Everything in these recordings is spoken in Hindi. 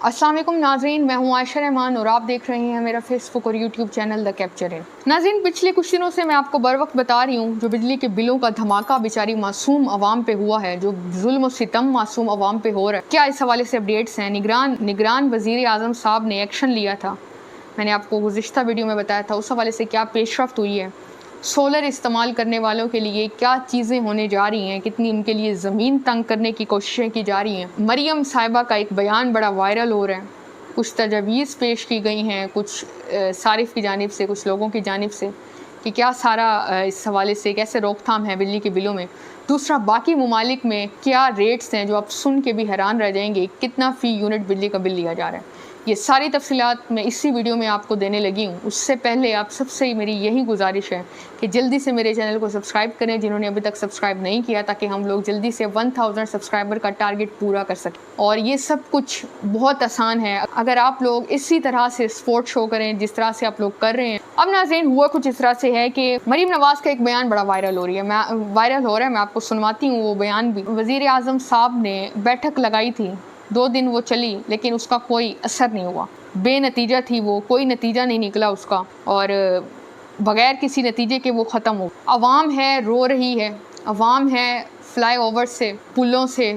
अस्सलाम वालेकुम नाज़रीन, मैं हूँ आयशा रहमान और आप देख रहे हैं मेरा फेसबुक और यूट्यूब चैनल द कैप्चर इन। नाज़रीन, पिछले कुछ दिनों से मैं आपको बर वक्त बता रही हूँ जो बिजली के बिलों का धमाका बेचारी मासूम अवाम पे हुआ है, जो जुल्म और सितम मासूम अवाम पे हो रहा है। क्या इस हवाले से अपडेट्स हैं? निगरान वज़ीर आज़म साहब ने एक्शन लिया था, मैंने आपको गुज़िश्ता वीडियो में बताया था, उस हवाले से क्या पेशरफ्त हुई है। सोलर इस्तेमाल करने वालों के लिए क्या चीज़ें होने जा रही हैं, कितनी उनके लिए ज़मीन तंग करने की कोशिशें की जा रही हैं। मरियम साहिबा का एक बयान बड़ा वायरल हो रहा है, कुछ तजवीज़ पेश की गई हैं कुछ सारिफ की जानिब से, कुछ लोगों की जानिब से, कि क्या सारा इस हवाले से कैसे रोकथाम है बिजली के बिलों में। दूसरा, बाकी ममालिक में क्या रेट्स हैं जो आप सुन के भी हैरान रह जाएंगे, कितना फ़ी यूनिट बिजली का बिल लिया जा रहा है। ये सारी तफसीलात मैं इसी वीडियो में आपको देने लगी हूँ। उससे पहले आप सबसे मेरी यही गुजारिश है कि जल्दी से मेरे चैनल को सब्सक्राइब करें जिन्होंने अभी तक सब्सक्राइब नहीं किया, ताकि हम लोग जल्दी से 1000 सब्सक्राइबर का टारगेट पूरा कर सकें। और ये सब कुछ बहुत आसान है अगर आप लोग इसी तरह से सपोर्ट शो करें जिस तरह से आप लोग कर रहे हैं। अब नाज़रीन, हुआ कुछ इस तरह से है कि मरीम नवाज़ का एक बयान बड़ा वायरल हो रहा है, मैं आपको सुनवाती हूँ वो बयान भी। वज़ीर आज़म साहब ने बैठक लगाई थी, 2 दिन वो चली लेकिन उसका कोई असर नहीं हुआ, बेनतीजा थी वो, कोई नतीजा नहीं निकला उसका, और बग़ैर किसी नतीजे के वो ख़त्म हो। अवाम है रो रही है, अवाम है फ्लाई ओवर से, पुलों से,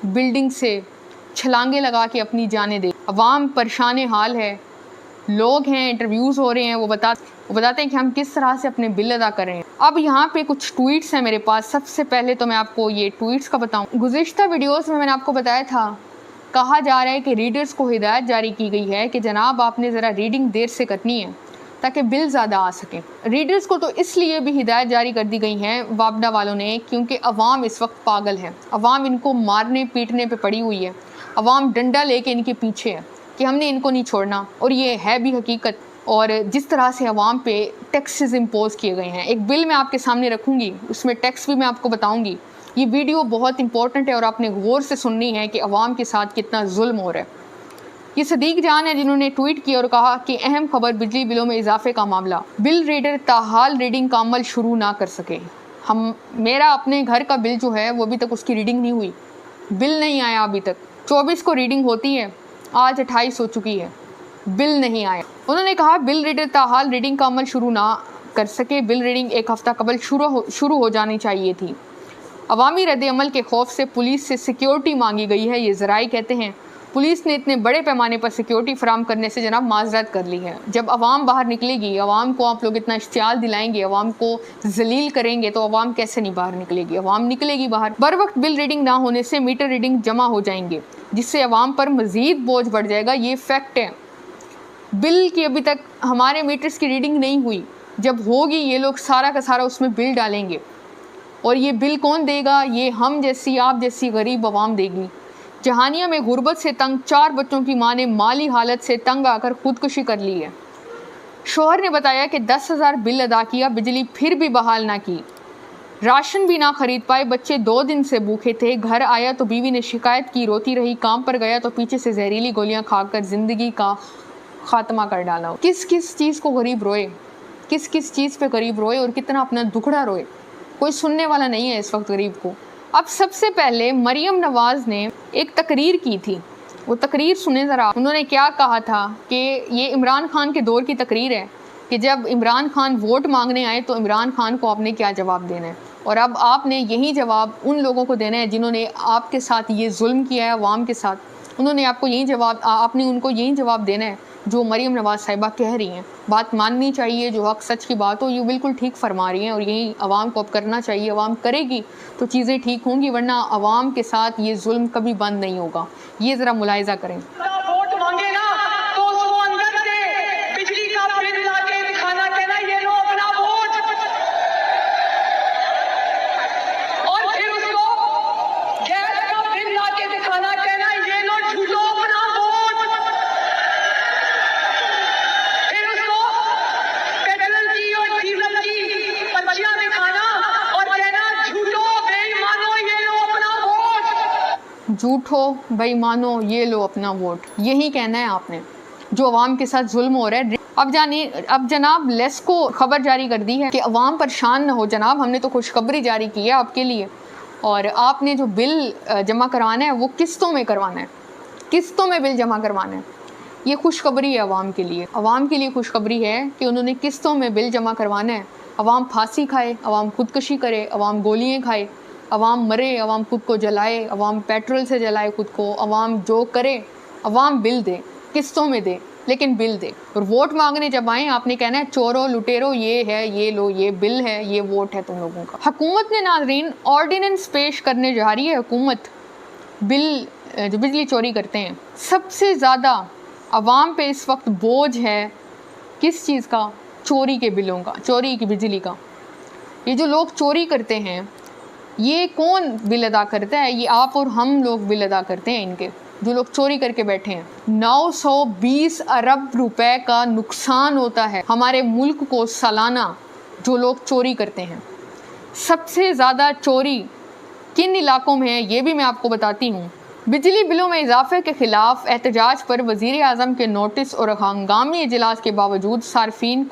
बिल्डिंग से छलांगे लगा के अपनी जानें दे। अवाम परेशान हाल है, लोग हैं, इंटरव्यूज़ हो रहे हैं, वो बताते हैं कि हम किस तरह से अपने बिल अदा कर रहे हैं। अब यहाँ पे कुछ ट्वीट्स हैं मेरे पास। सबसे पहले तो मैं आपको ये ट्वीट्स का बताऊँ। गुज़िश्ता वीडियोज़ में मैंने आपको बताया था, कहा जा रहा है कि रीडर्स को हिदायत जारी की गई है कि जनाब आपने ज़रा रीडिंग देर से करनी है ताकि बिल ज़्यादा आ सके। रीडर्स को तो इसलिए भी हिदायत जारी कर दी गई है वापडा वालों ने क्योंकि अवाम इस वक्त पागल है, अवाम इनको मारने पीटने पे पड़ी हुई है, अवाम डंडा लेके इनके पीछे है कि हमने इनको नहीं छोड़ना, और ये है भी हकीकत। और जिस तरह से अवाम पे टैक्सेस इम्पोज किए गए हैं, एक बिल मैं आपके सामने रखूँगी, उसमें टैक्स भी मैं आपको बताऊँगी। ये वीडियो बहुत इंपॉर्टेंट है और आपने गौर से सुननी है कि अवाम के साथ कितना जुल्म हो रहा है। ये सदीक जान है जिन्होंने ट्वीट किया और कहा कि अहम खबर, बिजली बिलों में इजाफे का मामला, बिल रीडर ताहाल रीडिंग का अमल शुरू ना कर सके। मेरा अपने घर का बिल जो है वो अभी तक उसकी रीडिंग नहीं हुई, बिल नहीं आया अभी तक। 24 को रीडिंग होती है, आज 28 हो चुकी है, बिल नहीं आया। उन्होंने कहा बिल रीडर ताहाल रीडिंग का अमल शुरू ना कर सके, बिल रीडिंग एक हफ्ता कबल शुरू हो जानी चाहिए थी। अवामी रद्द-ए-अमल के खौफ से पुलिस से सिक्योरिटी मांगी गई है। ये ज़राए कहते हैं पुलिस ने इतने बड़े पैमाने पर सिक्योरिटी फराम करने से जनाब माजरत कर ली है। जब अवाम बाहर निकलेगी, अवाम को आप लोग इतना इश्तियाल दिलाएंगे, अवाम को जलील करेंगे, तो अवाम कैसे नहीं बाहर निकलेगी? अवाम निकलेगी बाहर। बर वक्त बिल रीडिंग ना होने से मीटर रीडिंग जमा हो जाएंगे जिससे अवाम पर मज़ीद बोझ बढ़ जाएगा। ये फैक्ट है। बिल की अभी तक हमारे मीटर्स की रीडिंग नहीं हुई, जब होगी ये लोग सारा का सारा उसमें बिल डालेंगे, और ये बिल कौन देगा? ये हम जैसी, आप जैसी गरीब अवाम देगी। जहानिया में गुर्बत से तंग 4 बच्चों की मां ने माली हालत से तंग आकर खुदकुशी कर ली है। शोहर ने बताया कि 10,000 बिल अदा किया, बिजली फिर भी बहाल ना की, राशन भी ना खरीद पाए, बच्चे 2 दिन से भूखे थे। घर आया तो बीवी ने शिकायत की, रोती रही। काम पर गया तो पीछे से जहरीली गोलियां खाकर ज़िंदगी का खात्मा कर डाला। किस किस चीज़ को गरीब रोए, किस किस चीज़ पे गरीब रोए और कितना अपना दुखड़ा रोए, कोई सुनने वाला नहीं है इस वक्त गरीब को। अब सबसे पहले मरियम नवाज़ ने एक तकरीर की थी, वो तकरीर सुने ज़रा। उन्होंने क्या कहा था कि ये इमरान खान के दौर की तकरीर है कि जब इमरान खान वोट मांगने आए तो इमरान खान को आपने क्या जवाब देना है, और अब आपने यही जवाब उन लोगों को देना है जिन्होंने आपके साथ ये जुल्म किया है अवाम के साथ। उन्होंने आपको यही जवाब, आपने उनको यही जवाब देना है जो मरियम नवाज़ साहिबा कह रही हैं। बात माननी चाहिए, जो हक सच की बात हो, ये बिल्कुल ठीक फरमा रही हैं, और यही अवाम को अब करना चाहिए। अवाम करेगी तो चीज़ें ठीक होंगी, वरना अवाम के साथ ये जुल्म कभी बंद नहीं होगा। ये ज़रा मुलाहिज़ा करें। झूठो बेईमानो, ये लो अपना वोट, यही कहना है आपने जो अवाम के साथ जुल्म हो रहा है। अब जनाब लेस को खबर जारी कर दी है कि अवाम परेशान न हो जनाब, हमने तो खुशखबरी जारी की है आपके लिए, और आपने जो बिल जमा करवाना है वो किस्तों में करवाना है। किस्तों में बिल जमा करवाना है। ये खुशखबरी है अवाम के लिए। अवाम के लिए खुशखबरी है कि उन्होंने किस्तों में बिल जमा करवाना है। अवाम फांसी खाए, अवाम खुदकशी करे, अवाम गोलियाँ खाए, अवाम मरे, अवाम खुद को जलाए, अवाम पेट्रोल से जलाए खुद को, अवाम जो करे, अवाम बिल दे, किस्तों में दे, लेकिन बिल दे। और वोट मांगने जब आए आपने कहना है चोरों लुटेरों ये है, ये लो, ये बिल है, ये वोट है तुम लोगों का। हुकूमत ने नाज़रीन ऑर्डिनेंस पेश करने जा रही है। हुकूमत बिल जो बिजली चोरी करते हैं, सबसे ज़्यादा अवाम पे इस वक्त बोझ है किस चीज़ का? चोरी के बिलों का, चोरी की बिजली का। ये जो लोग चोरी करते हैं, ये कौन बिल अदा करता है? ये आप और हम लोग बिल अदा करते हैं इनके, जो लोग चोरी करके बैठे हैं। 920 अरब रुपए का नुकसान होता है हमारे मुल्क को सालाना जो लोग चोरी करते हैं। सबसे ज़्यादा चोरी किन इलाकों में है ये भी मैं आपको बताती हूँ। बिजली बिलों में इजाफे के खिलाफ एहतजाज पर वज़ीर आज़म के नोटिस और हंगामी इजलास के बावजूद सार्फिन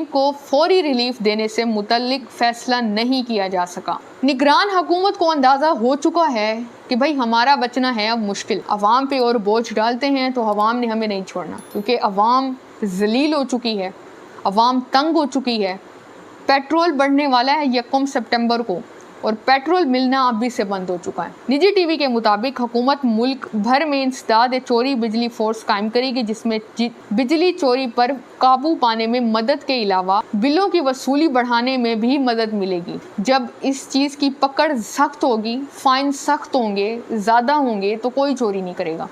को फौरी रिलीफ देने से मुतल्लिक फ़ैसला नहीं किया जा सका। निगरान हुकूमत को अंदाज़ा हो चुका है कि भाई हमारा बचना है अब मुश्किल। अवाम पे और बोझ डालते हैं तो अवाम ने हमें नहीं छोड़ना, क्योंकि अवाम ज़लील हो चुकी है, अवाम तंग हो चुकी है। पेट्रोल बढ़ने वाला है 1 सितंबर को और पेट्रोल मिलना अभी से बंद हो चुका है। निजी टीवी के मुताबिक हुकूमत मुल्क भर में इंसदाद चोरी बिजली फोर्स कायम करेगी, जिसमें बिजली चोरी पर काबू पाने में मदद के अलावा बिलों की वसूली बढ़ाने में भी मदद मिलेगी। जब इस चीज़ की पकड़ सख्त होगी, फाइन सख्त होंगे, ज़्यादा होंगे, तो कोई चोरी नहीं करेगा।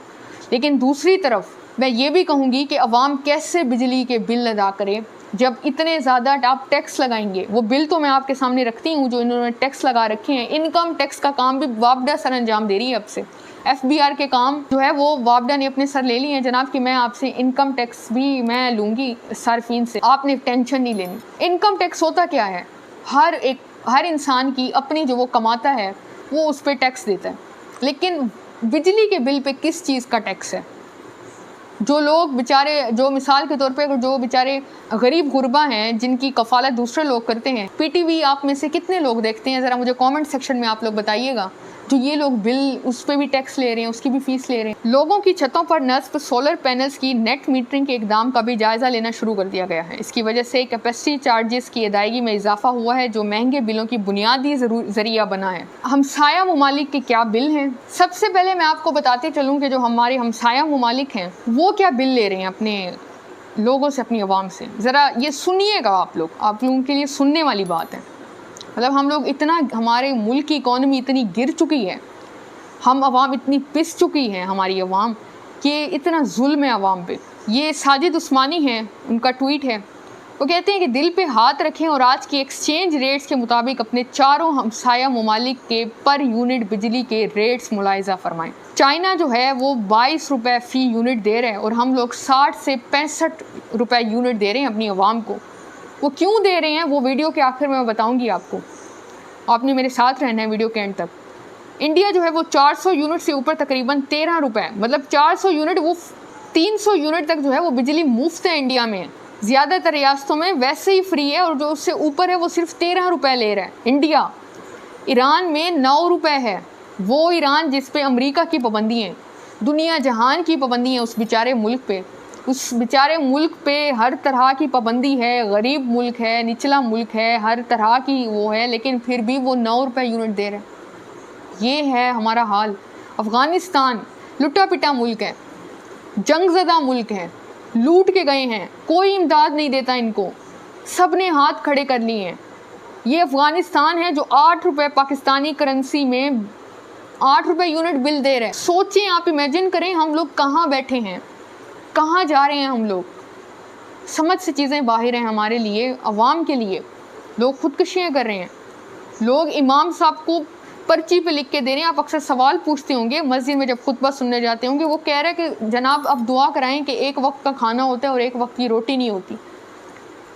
लेकिन दूसरी तरफ मैं ये भी कहूँगी कि अवाम कैसे बिजली के बिल अदा करे जब इतने ज़्यादा आप टैक्स लगाएंगे। वो बिल तो मैं आपके सामने रखती हूँ जो इन्होंने टैक्स लगा रखे हैं। इनकम टैक्स का काम भी वापडा सर अंजाम दे रही है अब से। FBR के काम जो है वो वापडा ने अपने सर ले लिए हैं जनाब कि मैं आपसे इनकम टैक्स भी मैं लूँगी सार्फिन से, आपने टेंशन नहीं लेनी। इनकम टैक्स होता क्या है? हर इंसान की अपनी जो वो कमाता है वो उस पर टैक्स देता है। लेकिन बिजली के बिल पे किस चीज़ का टैक्स है? जो लोग बेचारे, जो मिसाल के तौर पे जो बेचारे गरीब गुरबा हैं जिनकी कफ़ालत दूसरे लोग करते हैं, PTV आप में से कितने लोग देखते हैं? ज़रा मुझे कमेंट सेक्शन में आप लोग बताइएगा। जो ये लोग बिल उस पर भी टैक्स ले रहे हैं, उसकी भी फ़ीस ले रहे हैं। लोगों की छतों पर नस्ब सोलर पैनल्स की नेट मीटरिंग के इकदाम का भी जायज़ा लेना शुरू कर दिया गया है। इसकी वजह से कैपेसिटी चार्जेस की अदायगी में इजाफा हुआ है, जो महंगे बिलों की बुनियादी ज़रिया बना है। हमसाया ममालिक के क्या बिल हैं? सबसे पहले मैं आपको बताते चलूँ कि जो हमारे हमसाया ममालिक हैं वो क्या बिल ले रहे हैं अपने लोगों से, अपनी आवाम से। ज़रा ये सुनिएगा आप लोगों के लिए सुनने वाली बात है। मतलब हम लोग इतना, हमारे मुल्क की इकॉनमी इतनी गिर चुकी है, हम आवाम इतनी पिस चुकी है, हमारी आवाम, कि इतना जुल्म है आवाम पे। ये साजिद उस्मानी हैं, उनका ट्वीट है। वो कहते हैं कि दिल पे हाथ रखें और आज की एक्सचेंज रेट्स के मुताबिक अपने चारों हमसाया ममालिक के पर यूनिट बिजली के रेट्स मुलाहिजा फरमाएं। चाइना जो है वो 22 रुपये फ़ी यूनिट दे रहा है और हम लोग 60 से 65 रुपये यूनिट दे रहे हैं अपनी आवाम को। वो क्यों दे रहे हैं वो वीडियो के आखिर में मैं बताऊंगी आपको, आपने मेरे साथ रहना है वीडियो के एंड तक। इंडिया जो है वो 400 यूनिट से ऊपर तकरीबन 13 रुपये, मतलब 400 यूनिट, वो 300 यूनिट तक जो है वो बिजली मुफ्त है इंडिया में। ज़्यादातर रियासतों में वैसे ही फ्री है और जो उससे ऊपर है वो सिर्फ 13 रुपये ले रहा है इंडिया। ईरान में 9 रुपये है, वो ईरान जिस पे अमेरिका की पाबंदी है, दुनिया जहान की पाबंदी है उस बेचारे मुल्क पे। उस बेचारे मुल्क पे हर तरह की पाबंदी है, गरीब मुल्क है, निचला मुल्क है, हर तरह की वो है, लेकिन फिर भी वो 9 रुपये यूनिट दे रहे हैं। ये है हमारा हाल। अफ़गानिस्तान लुटा पिटा मुल्क है, जंगज़दा मुल्क है, लूट के गए हैं, कोई इमदाद नहीं देता इनको, सब ने हाथ खड़े कर लिए हैं। ये अफ़गानिस्तान है जो 8 रुपये पाकिस्तानी करेंसी में 8 रुपये यूनिट बिल दे रहे हैं। सोचें आप, इमेजिन करें हम लोग कहाँ बैठे हैं, कहाँ जा रहे हैं हम लोग। समझ से चीज़ें बाहर हैं हमारे लिए, अवाम के लिए। लोग खुदकुशियाँ कर रहे हैं, लोग इमाम साहब को पर्ची पे लिख के दे रहे हैं। आप अक्सर सवाल पूछते होंगे मस्जिद में जब खुतबा सुनने जाते होंगे, वो कह रहे हैं कि जनाब अब दुआ कराएं कि एक वक्त का खाना होता है और एक वक्त की रोटी नहीं होती।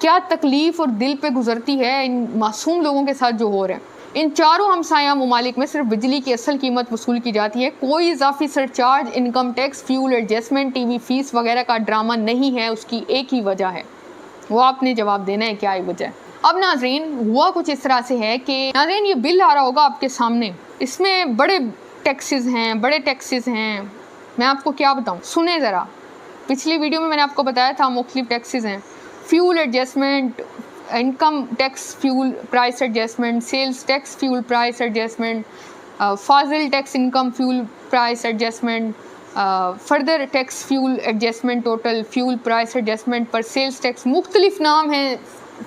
क्या तकलीफ़ और दिल पे गुजरती है इन मासूम लोगों के साथ जो हो रहा है। इन चारों हमसाया ममालिक में सिर्फ बिजली की असल कीमत वसूल की जाती है, कोई इजाफी surcharge, income tax, fuel adjustment, TV fees वगैरह का ड्रामा नहीं है। उसकी एक ही वजह है, वो आपने जवाब देना है क्या ही वजह है। अब नाजरीन हुआ कुछ इस तरह से है कि नाजरीन ये बिल आ रहा होगा आपके सामने, इसमें बड़े टैक्सेस हैं, बड़े टैक्सेस हैं, मैं आपको क्या बताऊँ, सुने ज़रा। पिछली वीडियो में मैंने आपको बताया था मुख्तलिफ टैक्सेस हैं, fuel adjustment, income tax fuel price adjustment, sales tax fuel price adjustment, फाजिल tax income fuel price adjustment, further tax fuel adjustment, total fuel price adjustment पर सेल्स टैक्स, मुख्तलिफ नाम हैं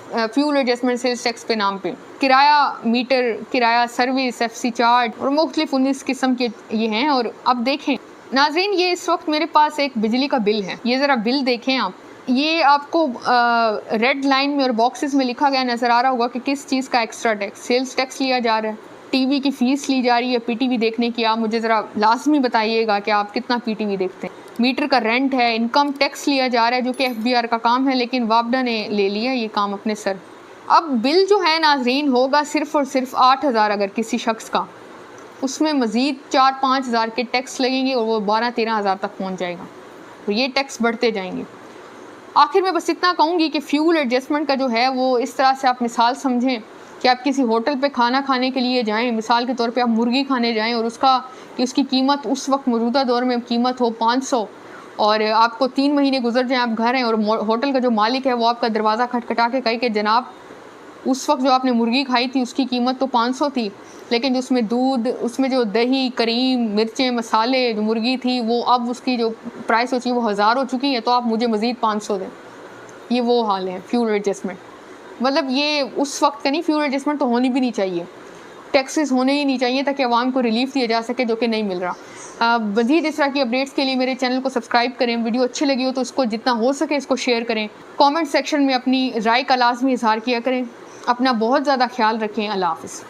फ्यूल एडजस्टमेंट सेल्स टैक्स पे नाम पे, किराया मीटर, किराया सर्विस, FC चार्ज और मुख्तलिफ 19 किस्म के ये हैं। और अब देखें नाज़रीन, ये इस वक्त मेरे पास एक बिजली का बिल है, ये ज़रा बिल देखें आप। ये आपको रेड लाइन में और बॉक्सेस में लिखा गया नज़र आ रहा होगा कि किस चीज़ का एक्स्ट्रा टैक्स, सेल्स टैक्स लिया जा रहा है, टीवी की फ़ीस ली जा रही है, PTV देखने की। आप मुझे ज़रा लाजमी बताइएगा कि आप कितना PTV देखते हैं। मीटर का रेंट है, इनकम टैक्स लिया जा रहा है जो कि FBR का काम है, लेकिन वापडा ने ले लिया ये काम अपने सर। अब बिल जो है नाज़रीन होगा सिर्फ़ और सिर्फ 8,000 अगर किसी शख्स का, उसमें मज़ीद 4-5 हज़ार के टैक्स लगेंगे और वो 12-13 हज़ार तक पहुँच जाएगा। तो ये टैक्स बढ़ते जाएंगे। आखिर में बस इतना कहूँगी कि फ्यूल एडजस्टमेंट का जो है वो इस तरह से आप मिसाल समझें कि आप किसी होटल पे खाना खाने के लिए जाएं, मिसाल के तौर पे आप मुर्गी खाने जाएं और उसकी कीमत उस वक्त मौजूदा दौर में कीमत हो 500 और आपको 3 महीने गुजर जाएं, आप घर हैं और होटल का जो मालिक है वो आपका दरवाज़ा खटखटा के कहे कि जनाब उस वक्त जो आपने मुर्गी खाई थी उसकी कीमत तो 500 थी, लेकिन उसमें दूध, उसमें जो दही, करीम, मिर्चें, मसाले, जो मुर्गी थी वो अब उसकी जो प्राइस हो चुकी है वो 1000 हो चुकी है, तो आप मुझे मज़ीद 500 दें। ये वो हाल है फ्यूल एडजस्टमेंट। मतलब ये उस वक्त का नहीं, फ्यूल एडजस्टमेंट तो होनी भी नहीं चाहिए, टैक्सेस होने ही नहीं चाहिए ताकि आवाम को रिलीफ दिया जा सके, जो कि नहीं मिल रहा। मज़ीद इस तरह की अपडेट्स के लिए मेरे चैनल को सब्सक्राइब करें। वीडियो अच्छी लगी हो तो इसको जितना हो सके इसको शेयर करें। कमेंट सेक्शन में अपनी राय का लाजमी इजहार किया करें। अपना बहुत ज़्यादा ख्याल रखें। अल्लाह हाफ़िज़।